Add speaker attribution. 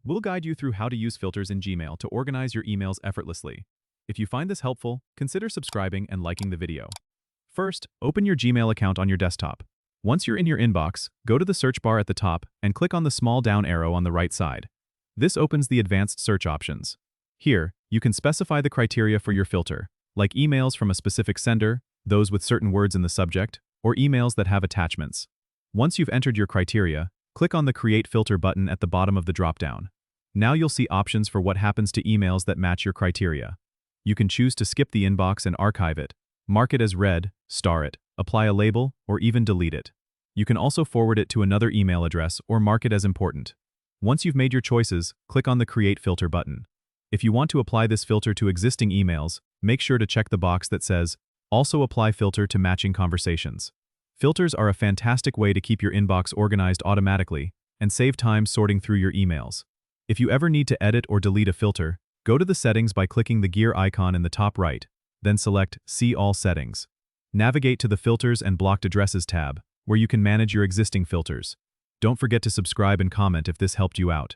Speaker 1: We'll guide you through how to use filters in Gmail to organize your emails effortlessly. If you find this helpful, consider subscribing and liking the video. First, open your Gmail account on your desktop. Once you're in your inbox, go to the search bar at the top and click on the small down arrow on the right side. This opens the advanced search options. Here, you can specify the criteria for your filter, like emails from a specific sender, those with certain words in the subject, or emails that have attachments. Once you've entered your criteria, click on the Create Filter button at the bottom of the dropdown. Now you'll see options for what happens to emails that match your criteria. You can choose to skip the inbox and archive it, mark it as read, star it, apply a label, or even delete it. You can also forward it to another email address or mark it as important. Once you've made your choices, click on the Create Filter button. If you want to apply this filter to existing emails, make sure to check the box that says, Also apply filter to matching conversations. Filters are a fantastic way to keep your inbox organized automatically and save time sorting through your emails. If you ever need to edit or delete a filter, go to the settings by clicking the gear icon in the top right, then select See All Settings. Navigate to the Filters and Blocked Addresses tab, where you can manage your existing filters. Don't forget to subscribe and comment if this helped you out.